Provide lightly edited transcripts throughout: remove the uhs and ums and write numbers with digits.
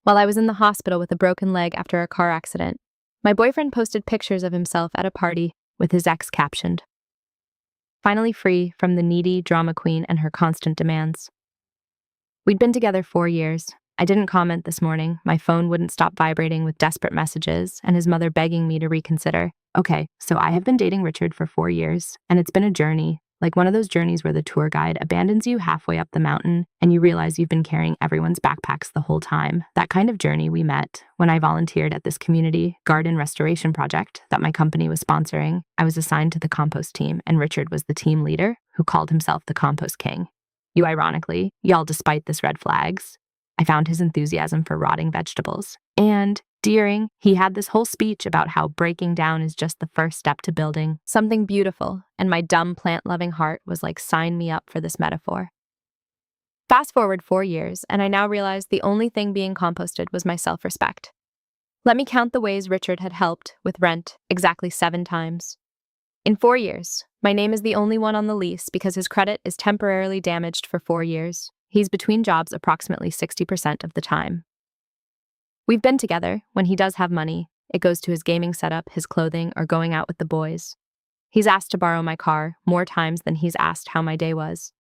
while I was in the hospital with a broken leg after a car accident. My boyfriend posted pictures of himself at a party with his ex captioned, "Finally free from the needy drama queen and her constant demands." We'd been together 4 years. I didn't comment this morning. My phone wouldn't stop vibrating with desperate messages and his mother begging me to reconsider. Okay, so I have been dating Richard for 4 years, and it's been a journey, like one of those journeys where the tour guide abandons you halfway up the mountain and you realize you've been carrying everyone's backpacks the whole time. That kind of journey we met when I volunteered at this community garden restoration project that my company was sponsoring. I was assigned to the compost team, and Richard was the team leader who called himself the compost king. Ironically, y'all, despite this red flags, I found his enthusiasm for rotting vegetables. And during, he had this whole speech about how breaking down is just the first step to building something beautiful, and my dumb plant-loving heart was like, sign me up for this metaphor. Fast forward 4 years, and I now realize the only thing being composted was my self-respect. Let me count the ways Richard had helped with rent exactly 7 times. In 4 years, my name is the only one on the lease because his credit is temporarily damaged for 4 years. He's between jobs approximately 60% of the time. We've been together. When he does have money, it goes to his gaming setup, his clothing, or going out with the boys. He's asked to borrow my car more times than he's asked how my day was.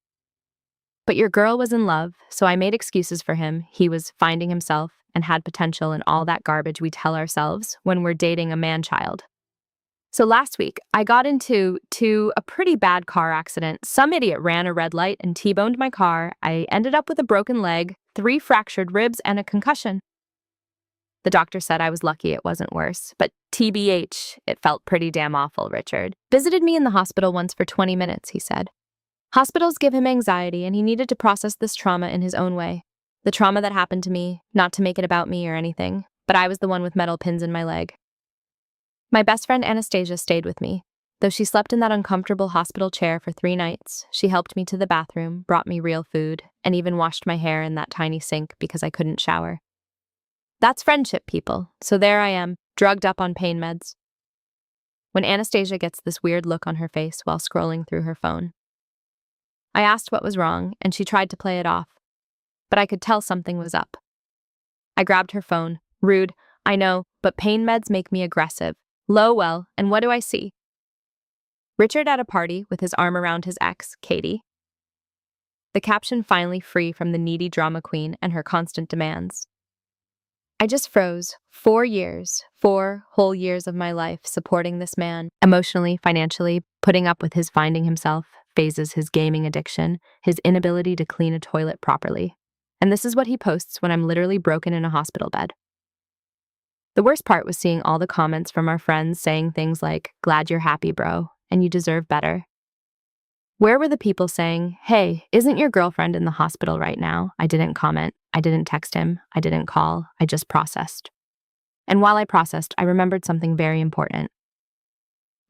But your girl was in love, so I made excuses for him. He was finding himself and had potential and all that garbage we tell ourselves when we're dating a man-child. So last week, I got into a pretty bad car accident. Some idiot ran a red light and T-boned my car. I ended up with a broken leg, 3 fractured ribs, and a concussion. The doctor said I was lucky it wasn't worse, but TBH, it felt pretty damn awful, Richard. Visited me in the hospital once for 20 minutes, he said. Hospitals give him anxiety, and he needed to process this trauma in his own way. The trauma that happened to me, not to make it about me or anything, but I was the one with metal pins in my leg. My best friend Anastasia stayed with me. Though she slept in that uncomfortable hospital chair for 3 nights, she helped me to the bathroom, brought me real food, and even washed my hair in that tiny sink because I couldn't shower. That's friendship, people. So there I am, drugged up on pain meds. When Anastasia gets this weird look on her face while scrolling through her phone. I asked what was wrong, and she tried to play it off. But I could tell something was up. I grabbed her phone. Rude, I know, but pain meds make me aggressive. Well, and what do I see? Richard at a party with his arm around his ex, Katie. The caption, "Finally free from the needy drama queen and her constant demands." I just froze. 4 years, 4 whole years of my life supporting this man, emotionally, financially, putting up with his finding himself, phases, his gaming addiction, his inability to clean a toilet properly. And this is what he posts when I'm literally broken in a hospital bed. The worst part was seeing all the comments from our friends saying things like, "Glad you're happy, bro, and you deserve better." Where were the people saying, "Hey, isn't your girlfriend in the hospital right now?" I didn't comment. I didn't text him. I didn't call. I just processed. And while I processed, I remembered something very important.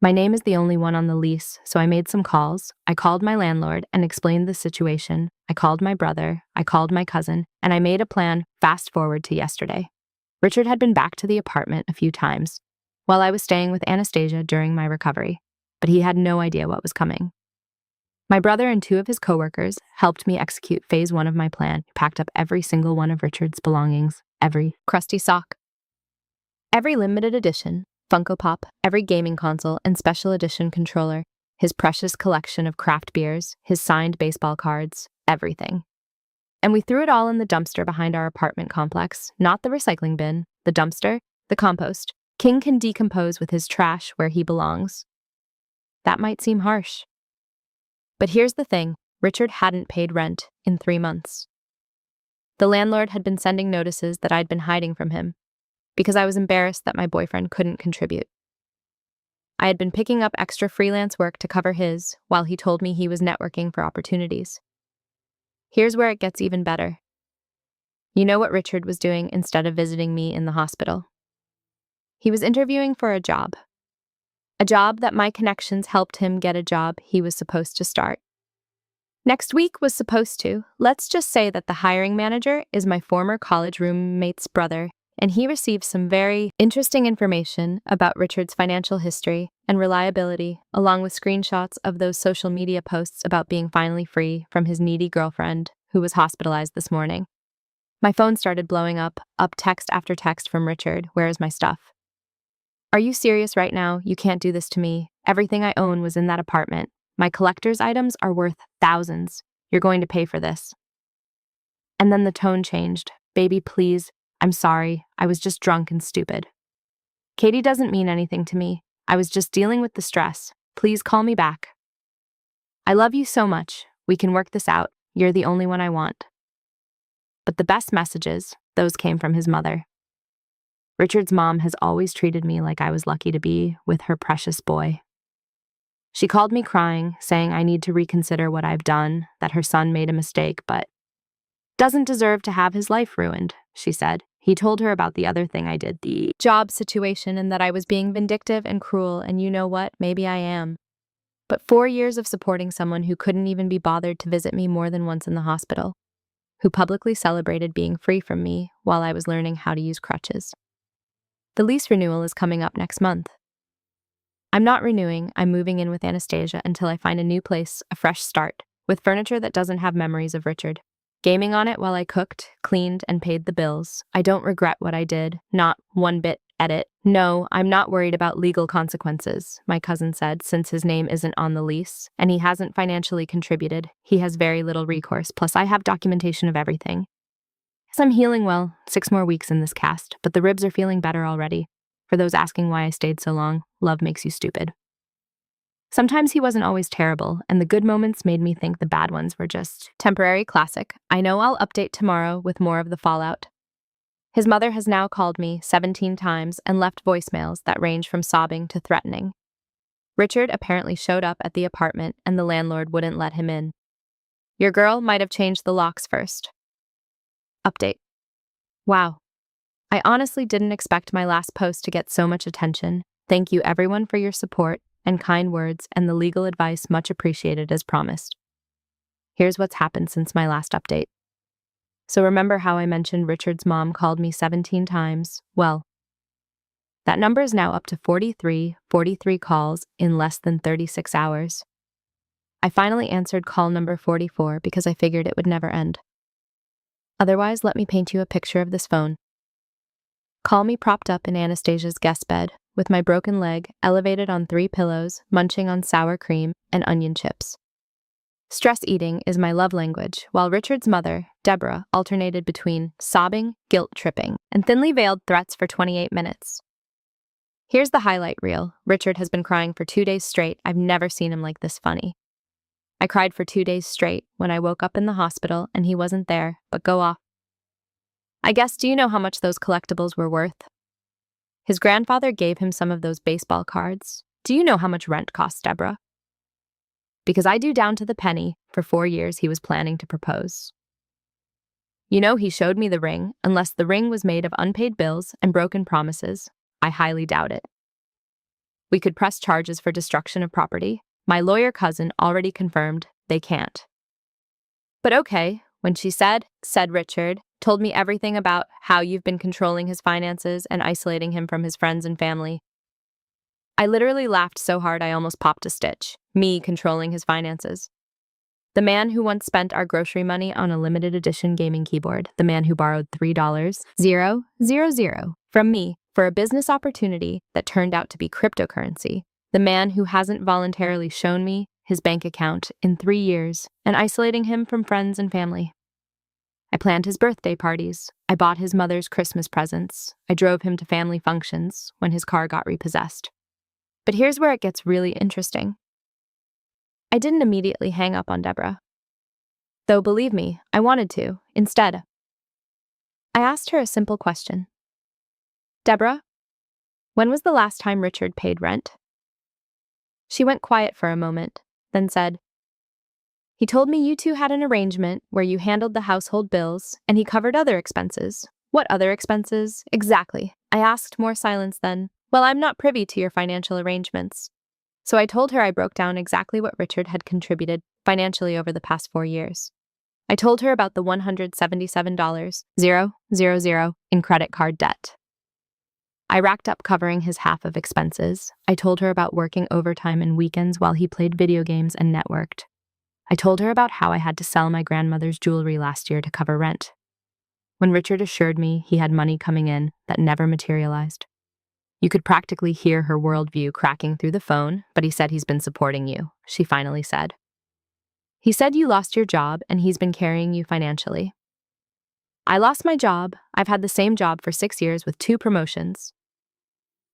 My name is the only one on the lease, so I made some calls. I called my landlord and explained the situation. I called my brother. I called my cousin, and I made a plan. Fast forward to yesterday. Richard had been back to the apartment a few times while I was staying with Anastasia during my recovery, but he had no idea what was coming. My brother and 2 of his coworkers helped me execute phase 1 of my plan, packed up every single one of Richard's belongings, every crusty sock, every limited edition Funko Pop, every gaming console and special edition controller, his precious collection of craft beers, his signed baseball cards, everything. And we threw it all in the dumpster behind our apartment complex, not the recycling bin, the dumpster, the compost. King can decompose with his trash where he belongs. That might seem harsh. But here's the thing, Richard hadn't paid rent in 3 months. The landlord had been sending notices that I'd been hiding from him because I was embarrassed that my boyfriend couldn't contribute. I had been picking up extra freelance work to cover his while he told me he was networking for opportunities. Here's where it gets even better. You know what Richard was doing instead of visiting me in the hospital? He was interviewing for a job. A job that my connections helped him get a job he was supposed to start. Next week was supposed to. Let's just say that the hiring manager is my former college roommate's brother, and he received some very interesting information about Richard's financial history and reliability, along with screenshots of those social media posts about being finally free from his needy girlfriend who was hospitalized this morning. My phone started blowing up text after text from Richard. Where is my stuff? Are you serious right now? You can't do this to me. Everything I own was in that apartment. My collector's items are worth thousands. You're going to pay for this. And then the tone changed. Baby, please. I'm sorry. I was just drunk and stupid. Katie doesn't mean anything to me. I was just dealing with the stress. Please call me back. I love you so much. We can work this out. You're the only one I want. But the best messages, those came from his mother. Richard's mom has always treated me like I was lucky to be with her precious boy. She called me crying, saying I need to reconsider what I've done, that her son made a mistake, but doesn't deserve to have his life ruined, she said. He told her about the other thing I did, the job situation, and that I was being vindictive and cruel, and you know what? Maybe I am. But 4 years of supporting someone who couldn't even be bothered to visit me more than once in the hospital, who publicly celebrated being free from me while I was learning how to use crutches. The lease renewal is coming up next month. I'm not renewing, I'm moving in with Anastasia until I find a new place, a fresh start, with furniture that doesn't have memories of Richard. Gaming on it while I cooked, cleaned, and paid the bills. I don't regret what I did, not one bit. Edit. No, I'm not worried about legal consequences, my cousin said, since his name isn't on the lease, and he hasn't financially contributed. He has very little recourse, plus I have documentation of everything. Yes, I'm healing well, 6 more weeks in this cast, but the ribs are feeling better already. For those asking why I stayed so long, love makes you stupid. Sometimes he wasn't always terrible, and the good moments made me think the bad ones were just temporary. Classic. I know I'll update tomorrow with more of the fallout. His mother has now called me 17 times and left voicemails that range from sobbing to threatening. Richard apparently showed up at the apartment and the landlord wouldn't let him in. Your girl might have changed the locks first. Update. Wow. I honestly didn't expect my last post to get so much attention. Thank you everyone for your support and kind words and the legal advice, much appreciated as promised. Here's what's happened since my last update. So remember how I mentioned Richard's mom called me 17 times? Well, that number is now up to 43 calls in less than 36 hours. I finally answered call number 44 because I figured it would never end. Otherwise, let me paint you a picture of this phone. Call me propped up in Anastasia's guest bed, with my broken leg elevated on 3 pillows, munching on sour cream and onion chips. Stress eating is my love language, while Richard's mother, Deborah, alternated between sobbing, guilt-tripping, and thinly veiled threats for 28 minutes. Here's the highlight reel. Richard has been crying for 2 days straight. I've never seen him like this funny. I cried for 2 days straight when I woke up in the hospital and he wasn't there, but go off. I guess, do you know how much those collectibles were worth? His grandfather gave him some of those baseball cards. Do you know how much rent costs, Deborah? Because I do down to the penny, for 4 years he was planning to propose. You know, he showed me the ring, unless the ring was made of unpaid bills and broken promises. I highly doubt it. We could press charges for destruction of property. My lawyer cousin already confirmed they can't. But okay, when she said Richard, told me everything about how you've been controlling his finances and isolating him from his friends and family. I literally laughed so hard I almost popped a stitch. Me controlling his finances. The man who once spent our grocery money on a limited edition gaming keyboard. The man who borrowed $3,000 from me for a business opportunity that turned out to be cryptocurrency. The man who hasn't voluntarily shown me his bank account in 3 years and isolating him from friends and family. I planned his birthday parties. I bought his mother's Christmas presents. I drove him to family functions when his car got repossessed. But here's where it gets really interesting. I didn't immediately hang up on Deborah. Though believe me, I wanted to. Instead, I asked her a simple question. Deborah, when was the last time Richard paid rent? She went quiet for a moment, then said, he told me you two had an arrangement where you handled the household bills and he covered other expenses. What other expenses? Exactly. I asked, more silence then. Well, I'm not privy to your financial arrangements. So I told her I broke down exactly what Richard had contributed financially over the past 4 years. I told her about the $177,000 in credit card debt. I racked up covering his half of expenses. I told her about working overtime and weekends while he played video games and networked. I told her about how I had to sell my grandmother's jewelry last year to cover rent. when Richard assured me he had money coming in that never materialized. You could practically hear her worldview cracking through the phone, but he said he's been supporting you, she finally said. He said you lost your job and he's been carrying you financially. I lost my job. I've had the same job for 6 years with 2 promotions.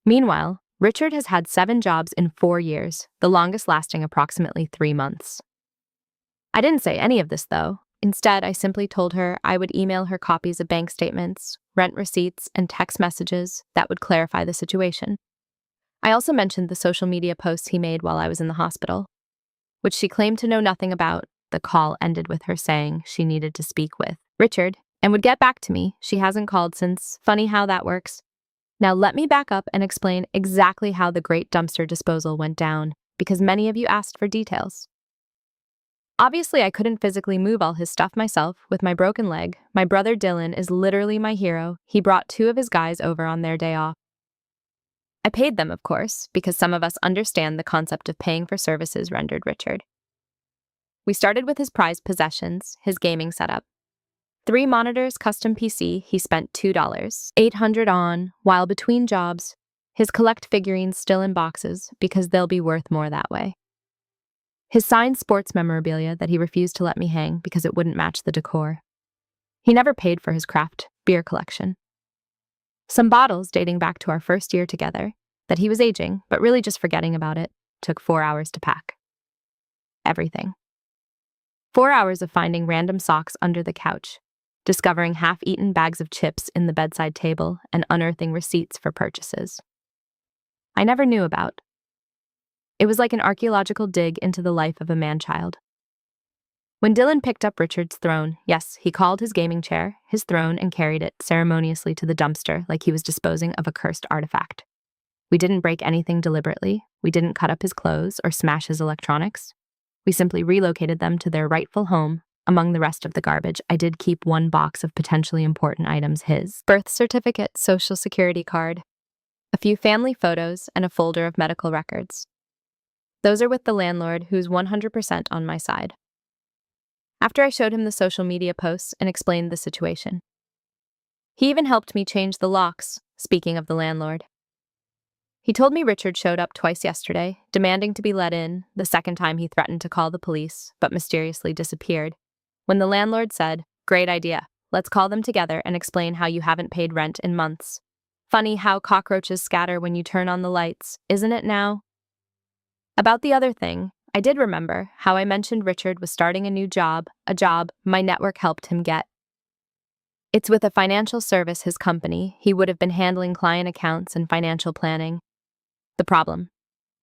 Meanwhile, Richard has had 7 jobs in 4 years, the longest lasting approximately 3 months. I didn't say any of this, though. Instead, I simply told her I would email her copies of bank statements, rent receipts, and text messages that would clarify the situation. I also mentioned the social media posts he made while I was in the hospital, which she claimed to know nothing about. The call ended with her saying she needed to speak with Richard and would get back to me. She hasn't called since. Funny how that works. Now let me back up and explain exactly how the great dumpster disposal went down, because many of you asked for details. Obviously, I couldn't physically move all his stuff myself with my broken leg. My brother Dylan is literally my hero. He brought 2 of his guys over on their day off. I paid them, of course, because some of us understand the concept of paying for services rendered Richard. We started with his prized possessions, his gaming setup. 3 monitors, custom PC, he spent $800 on, while between jobs, his collect figurines still in boxes because they'll be worth more that way. His signed sports memorabilia that he refused to let me hang because it wouldn't match the decor. He never paid for his craft beer collection. Some bottles dating back to our first year together that he was aging, but really just forgetting about it, took 4 hours to pack. Everything. 4 hours of finding random socks under the couch, discovering half-eaten bags of chips in the bedside table, and unearthing receipts for purchases I never knew about. It was like an archaeological dig into the life of a man-child. When Dylan picked up Richard's throne, yes, he called his gaming chair his throne and carried it ceremoniously to the dumpster like he was disposing of a cursed artifact. We didn't break anything deliberately. We didn't cut up his clothes or smash his electronics. We simply relocated them to their rightful home. Among the rest of the garbage, I did keep 1 box of potentially important items: his birth certificate, social security card, a few family photos, and a folder of medical records. Those are with the landlord, who's 100% on my side. After I showed him the social media posts and explained the situation, he even helped me change the locks, speaking of the landlord. He told me Richard showed up twice yesterday, demanding to be let in. The second time he threatened to call the police, but mysteriously disappeared. When the landlord said, "Great idea, let's call them together and explain how you haven't paid rent in months. Funny how cockroaches scatter when you turn on the lights, isn't it now?" About the other thing, I did remember how I mentioned Richard was starting a new job, a job my network helped him get. It's with a financial service, his company. He would have been handling client accounts and financial planning. The problem: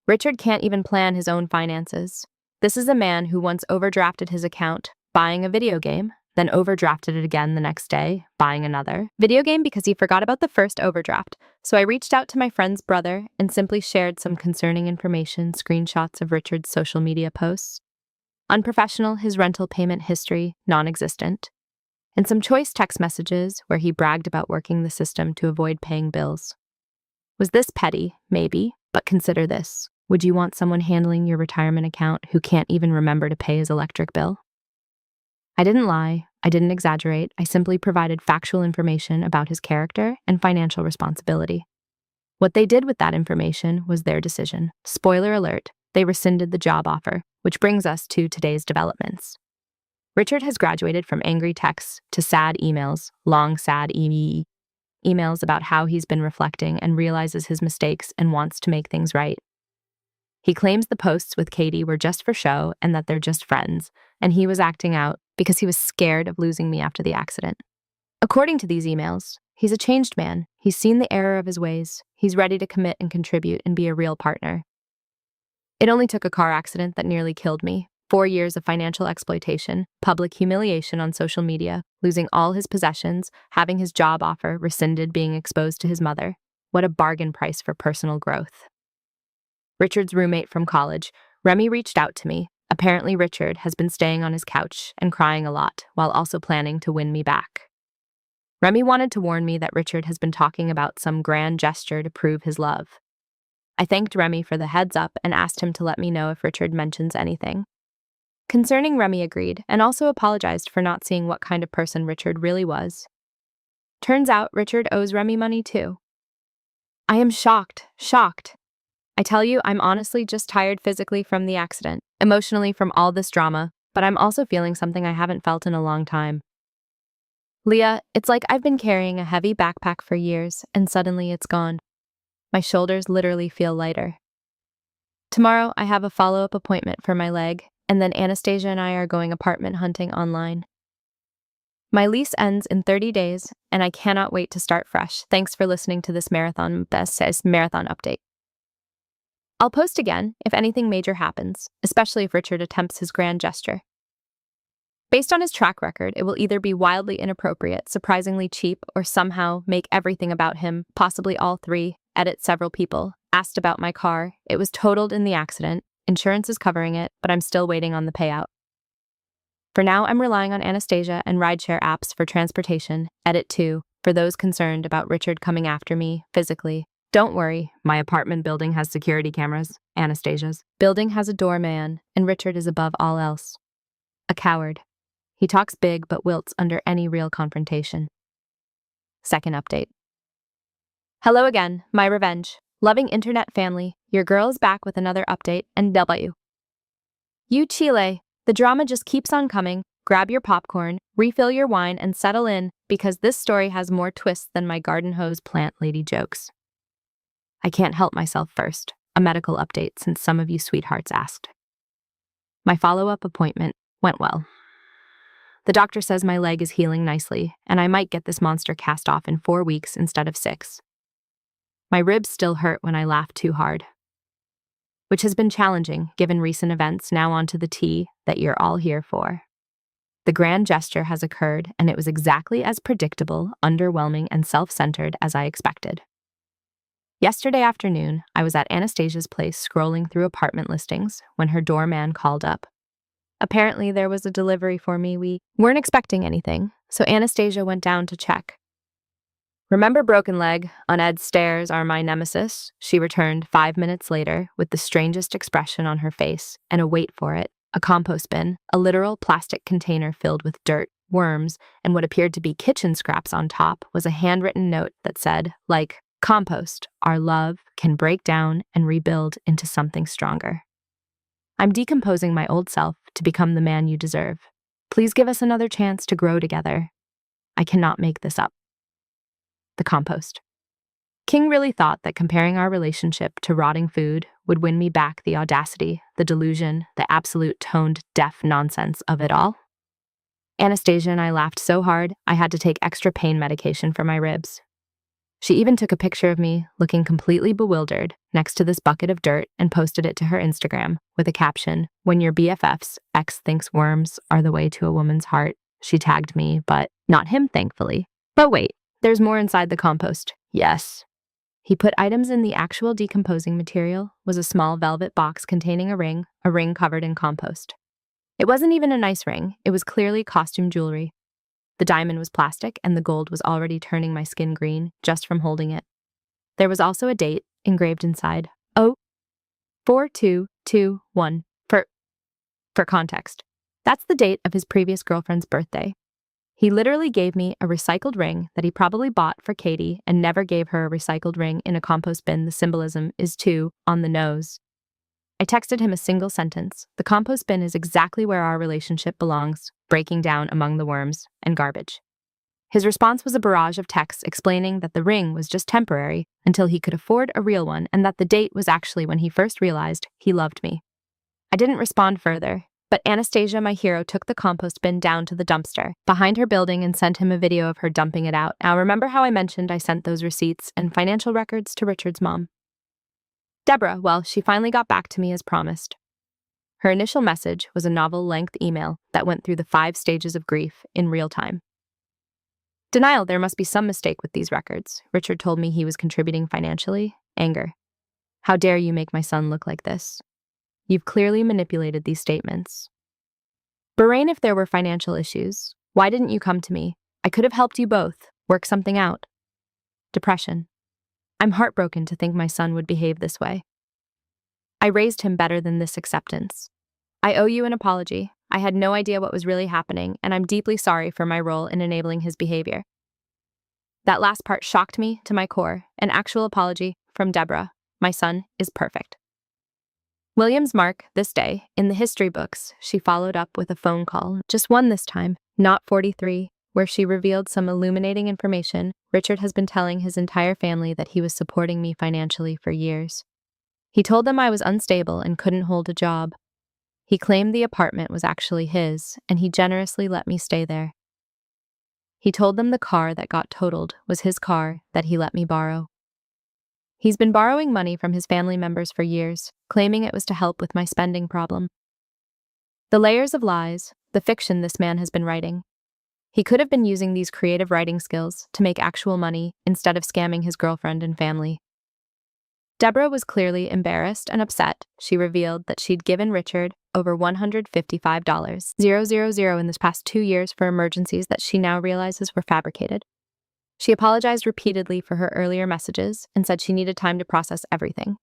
Richard can't even plan his own finances. This is a man who once overdrafted his account, buying a video game, then overdrafted it again the next day, buying another video game because he forgot about the first overdraft. So I reached out to my friend's brother and simply shared some concerning information, screenshots of Richard's social media posts. Unprofessional, his rental payment history, non-existent, and some choice text messages where he bragged about working the system to avoid paying bills. Was this petty? Maybe, but consider this. Would you want someone handling your retirement account who can't even remember to pay his electric bill? I didn't lie, I didn't exaggerate, I simply provided factual information about his character and financial responsibility. What they did with that information was their decision. Spoiler alert, they rescinded the job offer, which brings us to today's developments. Richard has graduated from angry texts to sad emails, long sad emails about how he's been reflecting and realizes his mistakes and wants to make things right. He claims the posts with Katie were just for show and that they're just friends, and he was acting out because he was scared of losing me after the accident. According to these emails, he's a changed man. He's seen the error of his ways. He's ready to commit and contribute and be a real partner. It only took a car accident that nearly killed me, 4 years of financial exploitation, public humiliation on social media, losing all his possessions, having his job offer rescinded, being exposed to his mother. What a bargain price for personal growth. Richard's roommate from college, Remy, reached out to me. Apparently, Richard has been staying on his couch and crying a lot, while also planning to win me back. Remy wanted to warn me that Richard has been talking about some grand gesture to prove his love. I thanked Remy for the heads up and asked him to let me know if Richard mentions anything. Concerning Remy agreed, and also apologized for not seeing what kind of person Richard really was. Turns out Richard owes Remy money too. I am shocked. I tell you, I'm honestly just tired physically from the accident, emotionally from all this drama, but I'm also feeling something I haven't felt in a long time. Leah, it's like I've been carrying a heavy backpack for years, and suddenly it's gone. My shoulders literally feel lighter. Tomorrow, I have a follow-up appointment for my leg, and then Anastasia and I are going apartment hunting online. My lease ends in 30 days, and I cannot wait to start fresh. Thanks for listening to this marathon update. I'll post again if anything major happens, especially if Richard attempts his grand gesture. Based on his track record, it will either be wildly inappropriate, surprisingly cheap, or somehow make everything about him, possibly all three, edit several people, asked about my car, it was totaled in the accident, insurance is covering it, but I'm still waiting on the payout. For now, I'm relying on Anastasia and rideshare apps for transportation, edit 2, for those concerned about Richard coming after me, physically. Don't worry, my apartment building has security cameras, Anastasia's. Building has a doorman, and Richard is above all else. A coward. He talks big but wilts under any real confrontation. Second update. Hello again, my revenge. Loving internet family, your girl is back with another update, and You Chile, the drama just keeps on coming. Grab your popcorn, refill your wine, and settle in, because this story has more twists than my garden hose plant lady jokes. I can't help myself first. A medical update since some of you sweethearts asked. My follow-up appointment went well. The doctor says my leg is healing nicely, and I might get this monster cast off in 4 weeks instead of 6. My ribs still hurt when I laugh too hard, which has been challenging given recent events. Now onto the tea that you're all here for. The grand gesture has occurred, and it was exactly as predictable, underwhelming, and self-centered as I expected. Yesterday afternoon, I was at Anastasia's place scrolling through apartment listings when her doorman called up. Apparently, there was a delivery for me. We weren't expecting anything, so Anastasia went down to check. Remember broken leg, uned stairs are my nemesis, she returned 5 minutes later with the strangest expression on her face, and a wait for it, a compost bin, a literal plastic container filled with dirt, worms, and what appeared to be kitchen scraps on top was a handwritten note that said, like, compost, our love can break down and rebuild into something stronger. I'm decomposing my old self to become the man you deserve. Please give us another chance to grow together. I cannot make this up. The compost. King really thought that comparing our relationship to rotting food would win me back the audacity, the delusion, the absolute toned-deaf nonsense of it all. Anastasia and I laughed so hard, I had to take extra pain medication for my ribs. She even took a picture of me, looking completely bewildered, next to this bucket of dirt and posted it to her Instagram with a caption, "When your BFF's ex thinks worms are the way to a woman's heart." She tagged me, but not him, thankfully. But wait, there's more inside the compost. Yes. He put items in the actual decomposing material, was a small velvet box containing a ring covered in compost. It wasn't even a nice ring, it was clearly costume jewelry. The diamond was plastic, and the gold was already turning my skin green just from holding it. There was also a date engraved inside. 04221. For context, that's the date of his previous girlfriend's birthday. He literally gave me a recycled ring that he probably bought for Katie and never gave her a recycled ring in a compost bin. The symbolism is too on the nose. I texted him a single sentence. The compost bin is exactly where our relationship belongs, breaking down among the worms and garbage. His response was a barrage of texts explaining that the ring was just temporary until he could afford a real one, and that the date was actually when he first realized he loved me. I didn't respond further, but Anastasia, my hero, took the compost bin down to the dumpster behind her building and sent him a video of her dumping it out. Now, remember how I mentioned I sent those receipts and financial records to Richard's mom? Deborah, well, she finally got back to me as promised. Her initial message was a novel-length email that went through the 5 stages of grief in real time. Denial, there must be some mistake with these records. Richard told me he was contributing financially. Anger. How dare you make my son look like this? You've clearly manipulated these statements. Bahrain, if there were financial issues, why didn't you come to me? I could have helped you both, work something out. Depression. I'm heartbroken to think my son would behave this way. I raised him better than this acceptance. I owe you an apology. I had no idea what was really happening, and I'm deeply sorry for my role in enabling his behavior. That last part shocked me to my core. An actual apology from Deborah. My son is perfect. William's mark this day. In the history books, she followed up with a phone call, just one this time, not 43, where she revealed some illuminating information. Richard has been telling his entire family that he was supporting me financially for years. He told them I was unstable and couldn't hold a job. He claimed the apartment was actually his, and he generously let me stay there. He told them the car that got totaled was his car that he let me borrow. He's been borrowing money from his family members for years, claiming it was to help with my spending problem. The layers of lies, the fiction this man has been writing. He could have been using these creative writing skills to make actual money instead of scamming his girlfriend and family. Deborah was clearly embarrassed and upset. She revealed that she'd given Richard over $155,000 in the past 2 years for emergencies that she now realizes were fabricated. She apologized repeatedly for her earlier messages and said she needed time to process everything.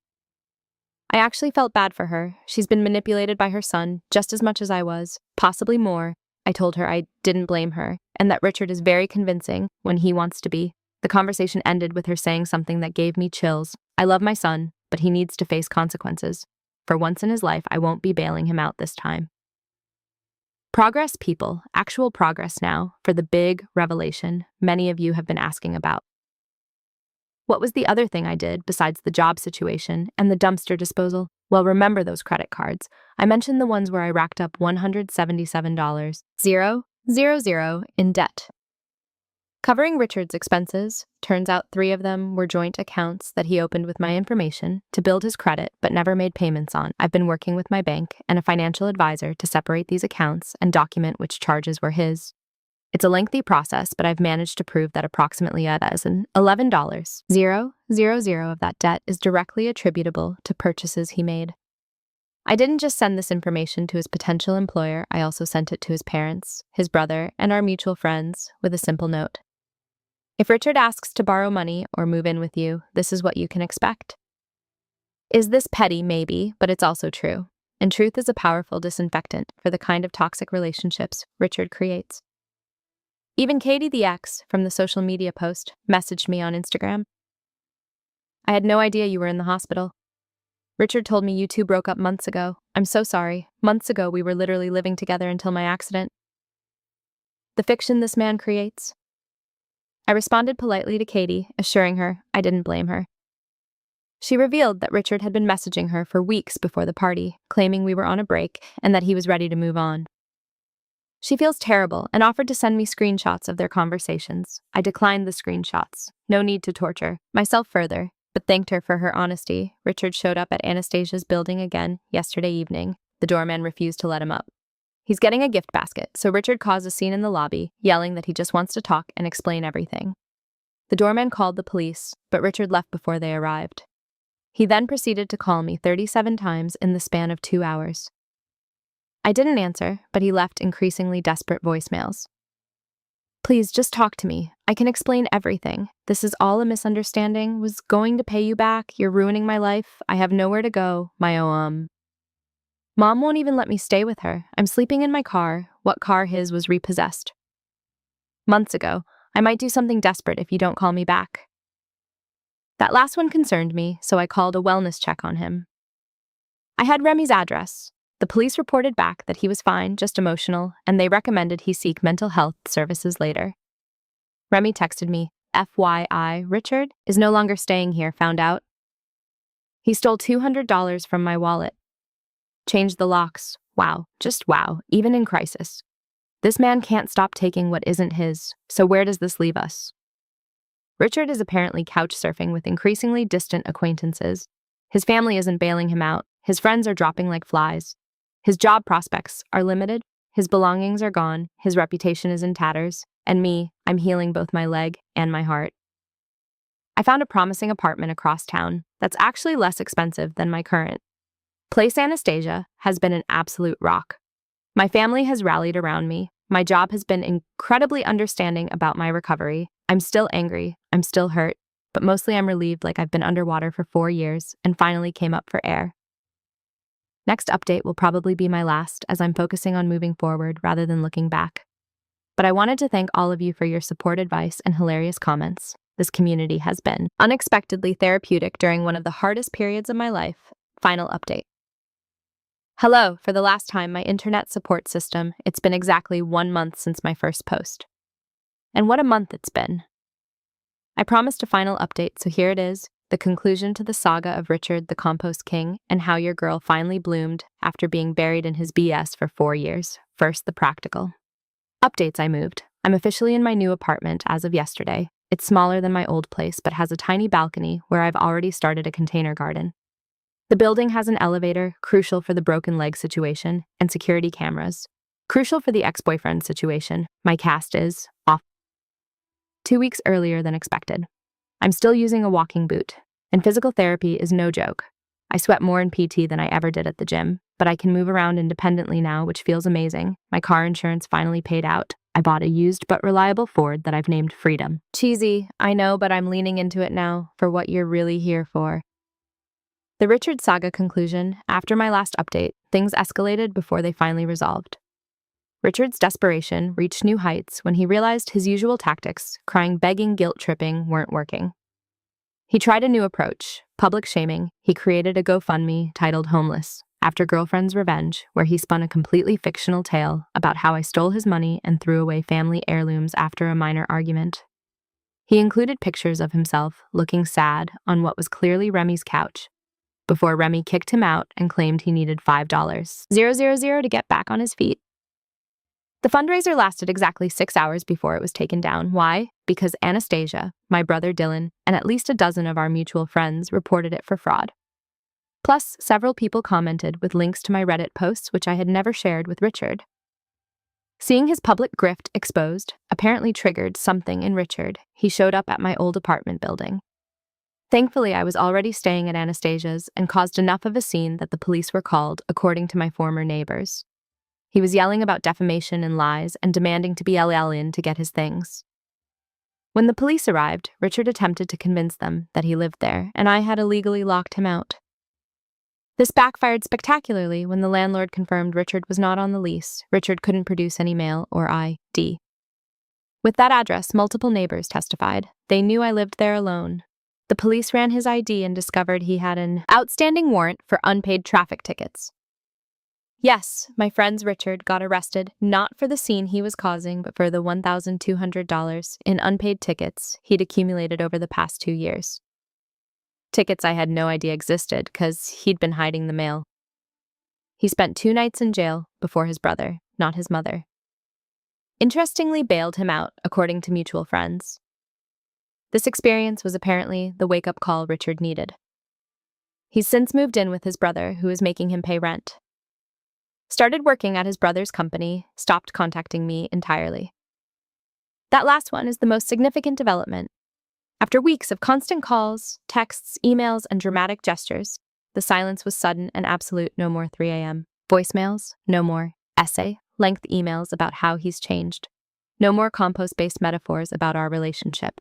I actually felt bad for her. She's been manipulated by her son just as much as I was, possibly more. I told her I didn't blame her, and that Richard is very convincing when he wants to be. The conversation ended with her saying something that gave me chills. I love my son, but he needs to face consequences. For once in his life, I won't be bailing him out this time. Progress, people, actual progress now for the big revelation many of you have been asking about. What was the other thing I did besides the job situation and the dumpster disposal? Well, remember those credit cards. I mentioned the ones where I racked up $177,000 in debt. Covering Richard's expenses, turns out 3 of them were joint accounts that he opened with my information to build his credit but never made payments on. I've been working with my bank and a financial advisor to separate these accounts and document which charges were his. It's a lengthy process, but I've managed to prove that approximately $11,000 of that debt is directly attributable to purchases he made. I didn't just send this information to his potential employer, I also sent it to his parents, his brother, and our mutual friends with a simple note. If Richard asks to borrow money or move in with you, this is what you can expect. Is this petty? Maybe, but it's also true. And truth is a powerful disinfectant for the kind of toxic relationships Richard creates. Even Katie, the ex, from the social media post, messaged me on Instagram. I had no idea you were in the hospital. Richard told me you two broke up months ago. I'm so sorry. Months ago, we were literally living together until my accident. The fiction this man creates. I responded politely to Katie, assuring her I didn't blame her. She revealed that Richard had been messaging her for weeks before the party, claiming we were on a break and that he was ready to move on. She feels terrible and offered to send me screenshots of their conversations. I declined the screenshots. No need to torture myself further, but thanked her for her honesty. Richard showed up at Anastasia's building again yesterday evening. The doorman refused to let him up. He's getting a gift basket, so Richard caused a scene in the lobby, yelling that he just wants to talk and explain everything. The doorman called the police, but Richard left before they arrived. He then proceeded to call me 37 times in the span of 2 hours. I didn't answer, but he left increasingly desperate voicemails. Please, just talk to me. I can explain everything. This is all a misunderstanding. Was going to pay you back. You're ruining my life. I have nowhere to go. Mom won't even let me stay with her. I'm sleeping in my car. What car his was repossessed. Months ago. I might do something desperate if you don't call me back. That last one concerned me, so I called a wellness check on him. I had Remy's address. The police reported back that he was fine, just emotional, and they recommended he seek mental health services later. Remy texted me, FYI, Richard is no longer staying here, found out? He stole $200 from my wallet. Changed the locks. Wow, just wow, even in crisis. This man can't stop taking what isn't his, so where does this leave us? Richard is apparently couch surfing with increasingly distant acquaintances. His family isn't bailing him out. His friends are dropping like flies. His job prospects are limited. His belongings are gone. His reputation is in tatters. And me, I'm healing both my leg and my heart. I found a promising apartment across town that's actually less expensive than my current. Place Anastasia has been an absolute rock. My family has rallied around me. My job has been incredibly understanding about my recovery. I'm still angry. I'm still hurt. But mostly I'm relieved, like I've been underwater for 4 years and finally came up for air. Next update will probably be my last, as I'm focusing on moving forward rather than looking back. But I wanted to thank all of you for your support, advice, and hilarious comments. This community has been unexpectedly therapeutic during one of the hardest periods of my life. Final update. Hello, for the last time, my internet support system. It's been exactly 1 month since my first post. And what a month it's been. I promised a final update, so here it is, the conclusion to the saga of Richard the Compost King and how your girl finally bloomed after being buried in his BS for 4 years. First, the practical. Updates. I moved. I'm officially in my new apartment as of yesterday. It's smaller than my old place, but has a tiny balcony where I've already started a container garden. The building has an elevator, crucial for the broken leg situation, and security cameras. Crucial for the ex-boyfriend situation. My cast is off 2 weeks earlier than expected. I'm still using a walking boot, and physical therapy is no joke. I sweat more in PT than I ever did at the gym, but I can move around independently now, which feels amazing. My car insurance finally paid out. I bought a used but reliable Ford that I've named Freedom. Cheesy, I know, but I'm leaning into it now for what you're really here for. The Richard saga conclusion. After my last update, things escalated before they finally resolved. Richard's desperation reached new heights when he realized his usual tactics, crying, begging, guilt-tripping, weren't working. He tried a new approach, public shaming. He created a GoFundMe titled Homeless, after girlfriend's revenge, where he spun a completely fictional tale about how I stole his money and threw away family heirlooms after a minor argument. He included pictures of himself looking sad on what was clearly Remy's couch, before Remy kicked him out and claimed he needed $5,000 to get back on his feet. The fundraiser lasted exactly 6 hours before it was taken down. Why? Because Anastasia, my brother Dylan, and at least a dozen of our mutual friends reported it for fraud. Plus, several people commented with links to my Reddit posts, which I had never shared with Richard. Seeing his public grift exposed apparently triggered something in Richard. He showed up at my old apartment building. Thankfully, I was already staying at Anastasia's and caused enough of a scene that the police were called, according to my former neighbors. He was yelling about defamation and lies and demanding to be in to get his things. When the police arrived, Richard attempted to convince them that he lived there, and I had illegally locked him out. This backfired spectacularly when the landlord confirmed Richard was not on the lease. Richard couldn't produce any mail or ID. With that address, multiple neighbors testified. They knew I lived there alone. The police ran his ID and discovered he had an outstanding warrant for unpaid traffic tickets. Yes, my friend's Richard got arrested not for the scene he was causing, but for the $1,200 in unpaid tickets he'd accumulated over the past 2 years. Tickets I had no idea existed because he'd been hiding the mail. He spent 2 nights in jail before his brother, not his mother, interestingly bailed him out, according to mutual friends. This experience was apparently the wake-up call Richard needed. He's since moved in with his brother, who is making him pay rent. Started working at his brother's company, stopped contacting me entirely. That last one is the most significant development. After weeks of constant calls, texts, emails, and dramatic gestures, the silence was sudden and absolute. No more 3 a.m. voicemails, no more essay-length emails about how he's changed, no more compost-based metaphors about our relationship.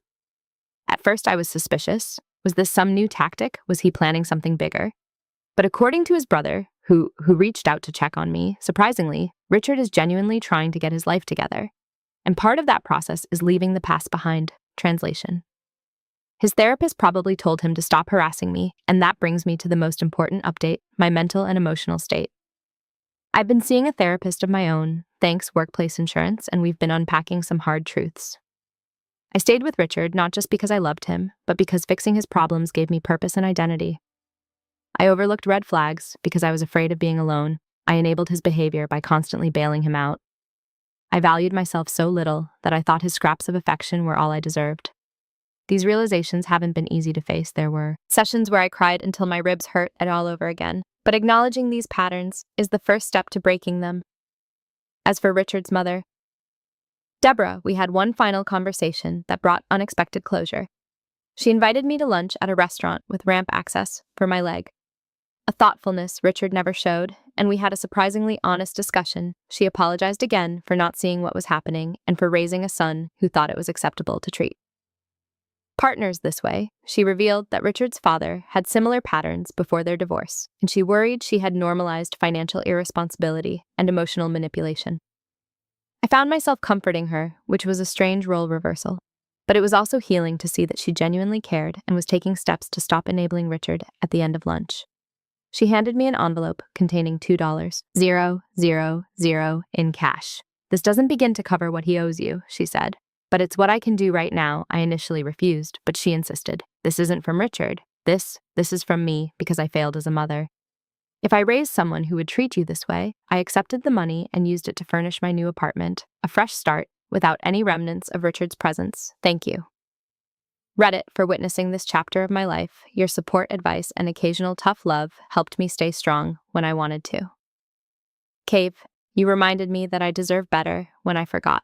At first I was suspicious. Was this some new tactic? Was he planning something bigger? But according to his brother, who reached out to check on me, surprisingly, Richard is genuinely trying to get his life together. And part of that process is leaving the past behind. Translation. His therapist probably told him to stop harassing me, and that brings me to the most important update, my mental and emotional state. I've been seeing a therapist of my own, thanks workplace insurance, and we've been unpacking some hard truths. I stayed with Richard not just because I loved him, but because fixing his problems gave me purpose and identity. I overlooked red flags because I was afraid of being alone. I enabled his behavior by constantly bailing him out. I valued myself so little that I thought his scraps of affection were all I deserved. These realizations haven't been easy to face. There were sessions where I cried until my ribs hurt and all over again. But acknowledging these patterns is the first step to breaking them. As for Richard's mother, Deborah, we had one final conversation that brought unexpected closure. She invited me to lunch at a restaurant with ramp access for my leg. A thoughtfulness Richard never showed, and we had a surprisingly honest discussion. She apologized again for not seeing what was happening and for raising a son who thought it was acceptable to treat partners this way. She revealed that Richard's father had similar patterns before their divorce, and she worried she had normalized financial irresponsibility and emotional manipulation. I found myself comforting her, which was a strange role reversal. But it was also healing to see that she genuinely cared and was taking steps to stop enabling Richard at the end of lunch. She handed me an envelope containing $2,000 in cash. This doesn't begin to cover what he owes you, she said. But it's what I can do right now. I initially refused, but she insisted. This isn't from Richard. This is from me because I failed as a mother. If I raised someone who would treat you this way, I accepted the money and used it to furnish my new apartment, a fresh start, without any remnants of Richard's presence. Thank you. Reddit for witnessing this chapter of my life. Your support, advice, and occasional tough love helped me stay strong when I wanted to. Cave, you reminded me that I deserve better when I forgot.